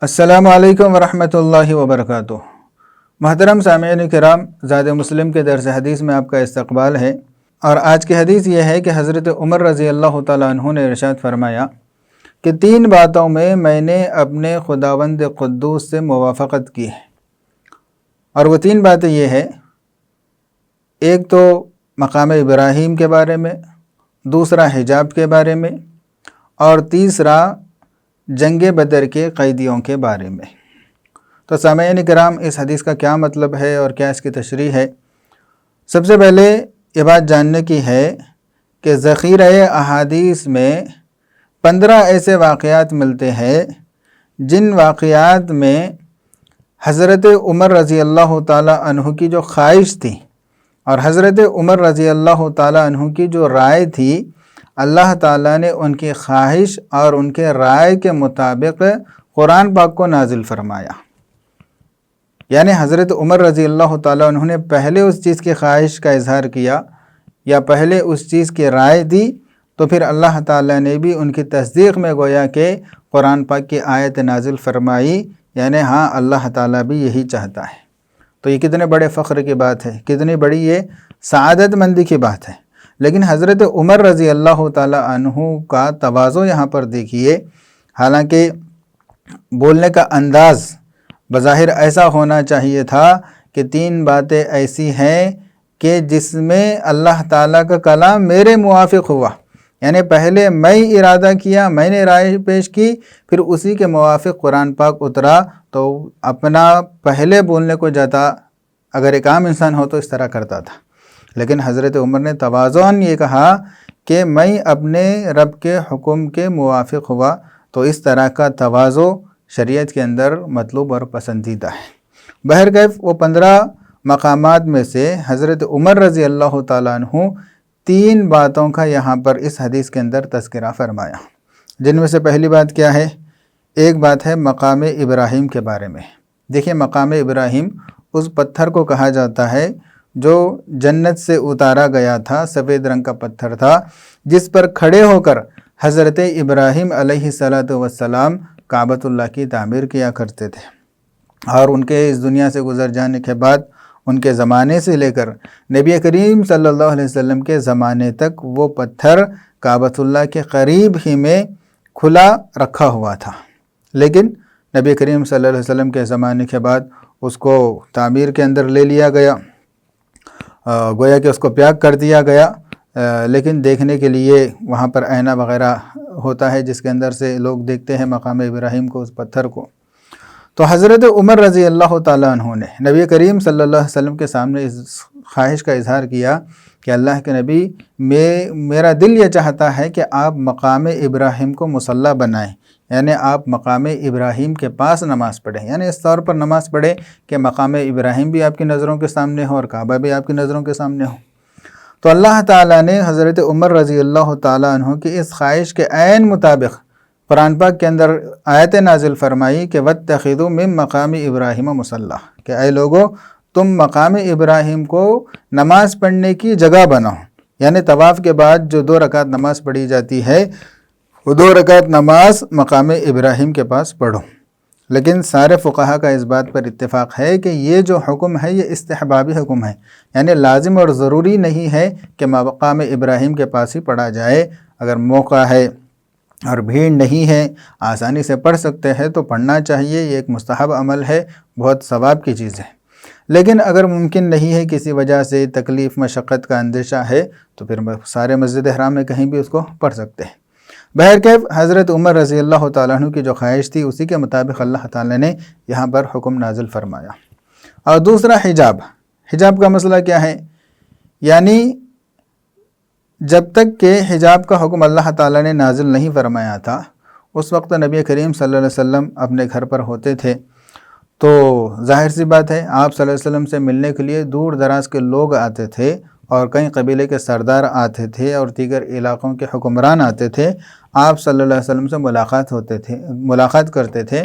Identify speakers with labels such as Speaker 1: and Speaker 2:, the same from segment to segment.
Speaker 1: السلام علیکم ورحمۃ اللہ وبرکاتہ۔ محترم سامعین کرام، زاد مسلم کے درس حدیث میں آپ کا استقبال ہے، اور آج کی حدیث یہ ہے کہ حضرت عمر رضی اللہ تعالیٰ عنہ نے ارشاد فرمایا کہ 3 باتوں میں نے اپنے خداوند قدوس سے موافقت کی ہے، اور وہ 3 باتیں یہ ہے: ایک تو مقام ابراہیم کے بارے میں، دوسرا حجاب کے بارے میں، اور تیسرا جنگ بدر کے قیدیوں کے بارے میں۔ تو سامعین کرام، اس حدیث کا کیا مطلب ہے اور کیا اس کی تشریح ہے؟ سب سے پہلے یہ بات جاننے کی ہے کہ ذخیرہ احادیث میں 15 ایسے واقعات ملتے ہیں جن واقعات میں حضرت عمر رضی اللہ تعالیٰ عنہ کی جو خواہش تھی اور حضرت عمر رضی اللہ تعالیٰ عنہ کی جو رائے تھی، اللہ تعالیٰ نے ان کی خواہش اور ان کے رائے کے مطابق قرآن پاک کو نازل فرمایا۔ یعنی حضرت عمر رضی اللہ تعالیٰ عنہ نے پہلے اس چیز کی خواہش کا اظہار کیا یا پہلے اس چیز کی رائے دی، تو پھر اللہ تعالیٰ نے بھی ان کی تصدیق میں گویا کہ قرآن پاک کی آیت نازل فرمائی، یعنی ہاں اللہ تعالیٰ بھی یہی چاہتا ہے۔ تو یہ کتنے بڑے فخر کی بات ہے، کتنی بڑی یہ سعادت مندی کی بات ہے۔ لیکن حضرت عمر رضی اللہ تعالیٰ عنہ کا تواضع یہاں پر دیکھیے، حالانکہ بولنے کا انداز بظاہر ایسا ہونا چاہیے تھا کہ 3 باتیں ایسی ہیں کہ جس میں اللہ تعالیٰ کا کلام میرے موافق ہوا، یعنی پہلے میں ارادہ کیا، میں نے رائے پیش کی، پھر اسی کے موافق قرآن پاک اترا، تو اپنا پہلے بولنے کو جاتا، اگر ایک عام انسان ہو تو اس طرح کرتا تھا۔ لیکن حضرت عمر نے تواضعاً یہ کہا کہ میں اپنے رب کے حکم کے موافق ہوا، تو اس طرح کا تواضع شریعت کے اندر مطلوب اور پسندیدہ ہے۔ بہرکیف وہ 15 مقامات میں سے حضرت عمر رضی اللہ تعالیٰ عنہ 3 باتوں کا یہاں پر اس حدیث کے اندر تذکرہ فرمایا، جن میں سے پہلی بات کیا ہے؟ ایک بات ہے مقام ابراہیم کے بارے میں۔ دیکھیے، مقام ابراہیم اس پتھر کو کہا جاتا ہے جو جنت سے اتارا گیا تھا، سفید رنگ کا پتھر تھا، جس پر کھڑے ہو کر حضرت ابراہیم علیہ السلام کعبۃ اللہ کی تعمیر کیا کرتے تھے، اور ان کے اس دنیا سے گزر جانے کے بعد ان کے زمانے سے لے کر نبی کریم صلی اللہ علیہ وسلم کے زمانے تک وہ پتھر کعبۃ اللہ کے قریب ہی میں کھلا رکھا ہوا تھا، لیکن نبی کریم صلی اللہ علیہ وسلم کے زمانے کے بعد اس کو تعمیر کے اندر لے لیا گیا، گویا کہ اس کو پیاک کر دیا گیا، لیکن دیکھنے کے لیے وہاں پر آئینہ وغیرہ ہوتا ہے جس کے اندر سے لوگ دیکھتے ہیں مقام ابراہیم کو، اس پتھر کو۔ تو حضرت عمر رضی اللہ تعالیٰ عنہ نے نبی کریم صلی اللہ علیہ وسلم کے سامنے اس خواہش کا اظہار کیا کہ اللہ کے نبی، میرا دل یہ چاہتا ہے کہ آپ مقام ابراہیم کو مصلی بنائیں، یعنی آپ مقام ابراہیم کے پاس نماز پڑھیں، یعنی اس طور پر نماز پڑھیں کہ مقام ابراہیم بھی آپ کی نظروں کے سامنے ہو اور کعبہ بھی آپ کی نظروں کے سامنے ہو۔ تو اللہ تعالیٰ نے حضرت عمر رضی اللہ تعالیٰ عنہ کی اس خواہش کے عین مطابق قرآن پاک کے اندر آیت نازل فرمائی کہ وَاتَّخِذُوا مِن مَقَامِ إِبْرَاهِيمَ مُصَلًّى، کہ اے لوگو، تم مقام ابراہیم کو نماز پڑھنے کی جگہ بناؤ، یعنی طواف کے بعد جو 2 رکعت نماز پڑھی جاتی ہے، وہ 2 رکعت نماز مقام ابراہیم کے پاس پڑھو۔ لیکن سارے فقہا کا اس بات پر اتفاق ہے کہ یہ جو حکم ہے یہ استحبابی حکم ہے، یعنی لازم اور ضروری نہیں ہے کہ مقام ابراہیم کے پاس ہی پڑھا جائے۔ اگر موقع ہے اور بھیڑ نہیں ہے، آسانی سے پڑھ سکتے ہیں تو پڑھنا چاہیے، یہ ایک مستحب عمل ہے، بہت ثواب کی چیز ہے۔ لیکن اگر ممکن نہیں ہے، کسی وجہ سے تکلیف مشقت کا اندیشہ ہے، تو پھر سارے مسجد حرام میں کہیں بھی اس کو پڑھ سکتے ہیں۔ بہرکیف حضرت عمر رضی اللہ تعالیٰ عنہ کی جو خواہش تھی، اسی کے مطابق اللہ تعالیٰ نے یہاں پر حکم نازل فرمایا۔ اور دوسرا حجاب کا مسئلہ کیا ہے؟ یعنی جب تک کہ حجاب کا حکم اللہ تعالیٰ نے نازل نہیں فرمایا تھا، اس وقت نبی کریم صلی اللہ علیہ وسلم اپنے گھر پر ہوتے تھے، تو ظاہر سی بات ہے آپ صلی اللہ علیہ وسلم سے ملنے کے لیے دور دراز کے لوگ آتے تھے، اور کئی قبیلے کے سردار آتے تھے اور دیگر علاقوں کے حکمران آتے تھے، آپ صلی اللہ علیہ وسلم سے ملاقات کرتے تھے،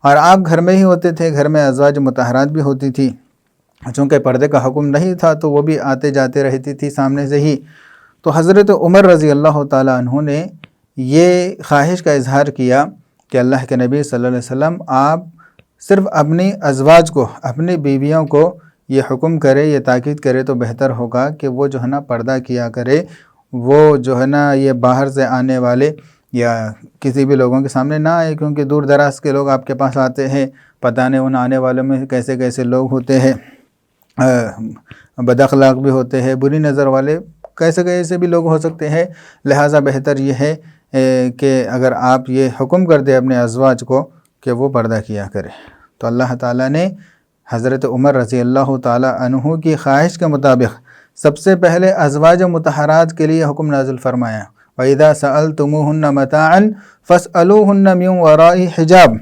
Speaker 1: اور آپ گھر میں ہی ہوتے تھے، گھر میں ازواج مطہرات بھی ہوتی تھی، چونکہ پردے کا حکم نہیں تھا تو وہ بھی آتے جاتے رہتی تھی سامنے سے ہی۔ تو حضرت عمر رضی اللہ تعالیٰ عنہ نے یہ خواہش کا اظہار کیا کہ اللہ کے نبی صلی اللہ علیہ وسلم آپ صرف اپنی ازواج کو، اپنی بیویوں کو یہ حکم کرے، یہ تاکید کرے تو بہتر ہوگا کہ وہ جو ہے نا پردہ کیا کرے، وہ جو ہے نا یہ باہر سے آنے والے یا کسی بھی لوگوں کے سامنے نہ آئے، کیونکہ دور دراز کے لوگ آپ کے پاس آتے ہیں، پتہ نہیں ان آنے والوں میں کیسے کیسے لوگ ہوتے ہیں، بد اخلاق بھی ہوتے ہیں، بری نظر والے کیسے کیسے بھی لوگ ہو سکتے ہیں۔ لہٰذا بہتر یہ ہے کہ اگر آپ یہ حکم کر دیں اپنے ازواج کو کہ وہ پردہ کیا کرے، تو اللہ تعالیٰ نے حضرت عمر رضی اللہ تعالیٰ عنہ کی خواہش کے مطابق سب سے پہلے ازواج مطہرات کے لیے حکم نازل فرمایا، وَإِذَا سَأَلْتُمُوهُنَّ مَتَاعًا فَاسْأَلُوهُنَّ مِنْ وَرَاءِ حِجَابٍ،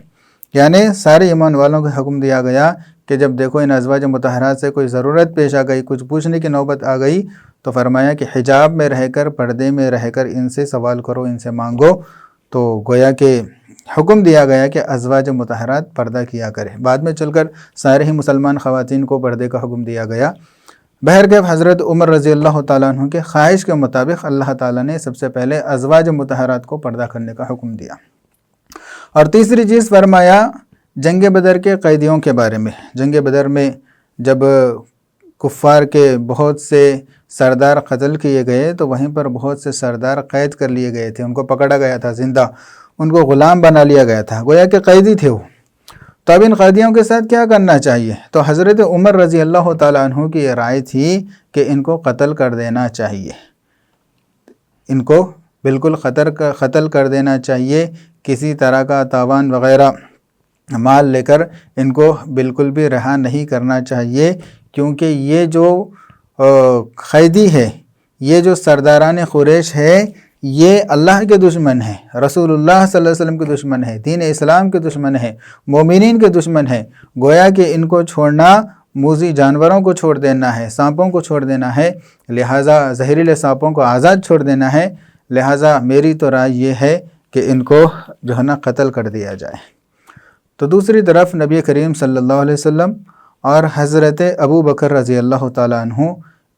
Speaker 1: یعنی سارے ایمان والوں کو حکم دیا گیا کہ جب دیکھو ان ازواج مطہرات سے کوئی ضرورت پیش آ گئی، کچھ پوچھنے کی نوبت آ گئی، تو فرمایا کہ حجاب میں رہ کر، پردے میں رہ کر ان سے سوال کرو، ان سے مانگو۔ تو گویا کہ حکم دیا گیا کہ ازواج مطہرات پردہ کیا کرے، بعد میں چل کر سارے ہی مسلمان خواتین کو پردے کا حکم دیا گیا۔ بہرکیف حضرت عمر رضی اللہ تعالیٰ عنہ کے خواہش کے مطابق اللہ تعالیٰ نے سب سے پہلے ازواج مطہرات کو پردہ کرنے کا حکم دیا۔ اور تیسری چیز فرمایا جنگ بدر کے قیدیوں کے بارے میں۔ جنگ بدر میں جب کفار کے بہت سے سردار قتل کیے گئے تو وہیں پر بہت سے سردار قید کر لیے گئے تھے، ان کو پکڑا گیا تھا زندہ، ان کو غلام بنا لیا گیا تھا، گویا کہ قیدی تھے وہ۔ تو اب ان قیدیوں کے ساتھ کیا کرنا چاہیے؟ تو حضرت عمر رضی اللہ تعالیٰ عنہ کی یہ رائے تھی کہ ان کو قتل کر دینا چاہیے، ان کو بالکل قتل کر دینا چاہیے، کسی طرح کا تاوان وغیرہ مال لے کر ان کو بالکل بھی رہا نہیں کرنا چاہیے، کیونکہ یہ جو قیدی ہے، یہ جو سرداران قریش ہے، یہ اللہ کے دشمن ہے، رسول اللہ صلی اللہ علیہ وسلم کے دشمن ہے، دین اسلام کے دشمن ہے، مومنین کے دشمن ہے۔ گویا کہ ان کو چھوڑنا موذی جانوروں کو چھوڑ دینا ہے، سانپوں کو چھوڑ دینا ہے، لہٰذا زہریلے سانپوں کو آزاد چھوڑ دینا ہے۔ لہٰذا میری تو رائے یہ ہے کہ ان کو جو ہے نا قتل کر دیا جائے۔ تو دوسری طرف نبی کریم صلی اللہ علیہ وسلم اور حضرت ابو بکر رضی اللہ تعالیٰ عنہ،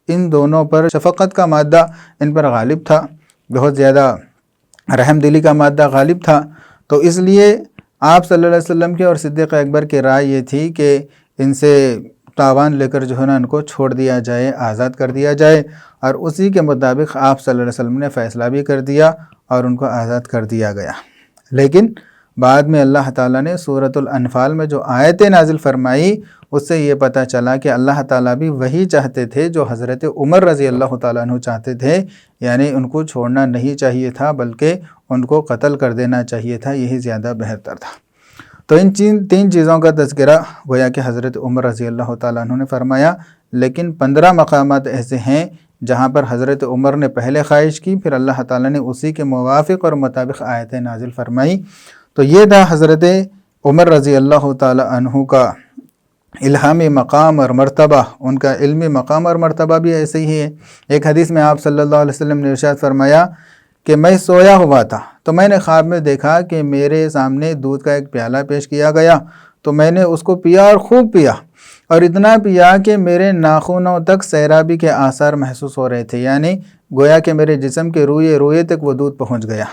Speaker 1: ان دونوں پر شفقت کا مادہ ان پر غالب تھا، بہت زیادہ رحم دلی کا مادہ غالب تھا۔ تو اس لیے آپ صلی اللہ علیہ وسلم کے اور صدیق اکبر کی رائے یہ تھی کہ ان سے تاوان لے کر جو ہے نا ان کو چھوڑ دیا جائے، آزاد کر دیا جائے، اور اسی کے مطابق آپ صلی اللہ علیہ وسلم نے فیصلہ بھی کر دیا اور ان کو آزاد کر دیا گیا۔ لیکن بعد میں اللہ تعالیٰ نے سورۃ الانفال میں جو آیتیں نازل فرمائی، اس سے یہ پتہ چلا کہ اللہ تعالیٰ بھی وہی چاہتے تھے جو حضرت عمر رضی اللہ تعالیٰ عنہ چاہتے تھے، یعنی ان کو چھوڑنا نہیں چاہیے تھا بلکہ ان کو قتل کر دینا چاہیے تھا، یہی زیادہ بہتر تھا۔ تو ان تین چیزوں کا تذکرہ گویا کہ حضرت عمر رضی اللہ تعالیٰ عنہ نے فرمایا، لیکن 15 مقامات ایسے ہیں جہاں پر حضرت عمر نے پہلے خواہش کی، پھر اللہ تعالیٰ نے اسی کے موافق اور مطابق آیتیں نازل فرمائی۔ تو یہ تھا حضرت عمر رضی اللہ تعالیٰ عنہ کا الہامی مقام اور مرتبہ، ان کا علمی مقام اور مرتبہ بھی ایسے ہی ہے۔ ایک حدیث میں آپ صلی اللہ علیہ وسلم نے ارشاد فرمایا کہ میں سویا ہوا تھا تو میں نے خواب میں دیکھا کہ میرے سامنے دودھ کا ایک پیالہ پیش کیا گیا، تو میں نے اس کو پیا اور خوب پیا، اور اتنا پیا کہ میرے ناخنوں تک سیرابی کے آثار محسوس ہو رہے تھے، یعنی گویا کہ میرے جسم کے روئے تک وہ دودھ پہنچ گیا۔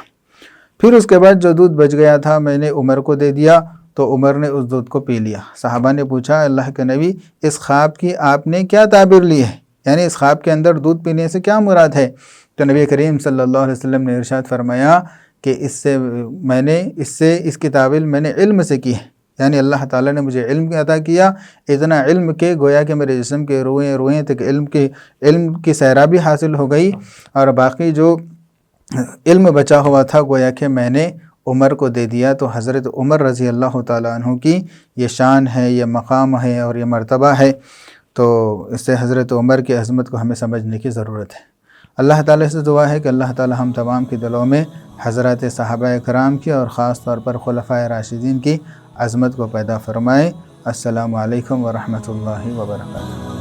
Speaker 1: پھر اس کے بعد جو دودھ بچ گیا تھا میں نے عمر کو دے دیا، تو عمر نے اس دودھ کو پی لیا۔ صحابہ نے پوچھا اللہ کے نبی، اس خواب کی آپ نے کیا تعبیر لی ہے؟ یعنی اس خواب کے اندر دودھ پینے سے کیا مراد ہے؟ تو نبی کریم صلی اللہ علیہ وسلم نے ارشاد فرمایا کہ اس کی تعبیر میں نے علم سے کی ہے، یعنی اللہ تعالیٰ نے مجھے علم عطا کیا، اتنا علم کہ گویا کہ میرے جسم کے روئیں تک علم کی سیرابی حاصل ہو گئی، اور باقی جو علم بچا ہوا تھا گویا کہ میں نے عمر کو دے دیا۔ تو حضرت عمر رضی اللہ تعالیٰ عنہ کی یہ شان ہے، یہ مقام ہے اور یہ مرتبہ ہے، تو اس سے حضرت عمر کی عظمت کو ہمیں سمجھنے کی ضرورت ہے۔ اللہ تعالیٰ سے دعا ہے کہ اللہ تعالیٰ ہم تمام کے دلوں میں حضرات صحابہ کرام کی اور خاص طور پر خلفائے راشدین کی عظمت کو پیدا فرمائے۔ السلام علیکم ورحمۃ اللہ وبرکاتہ۔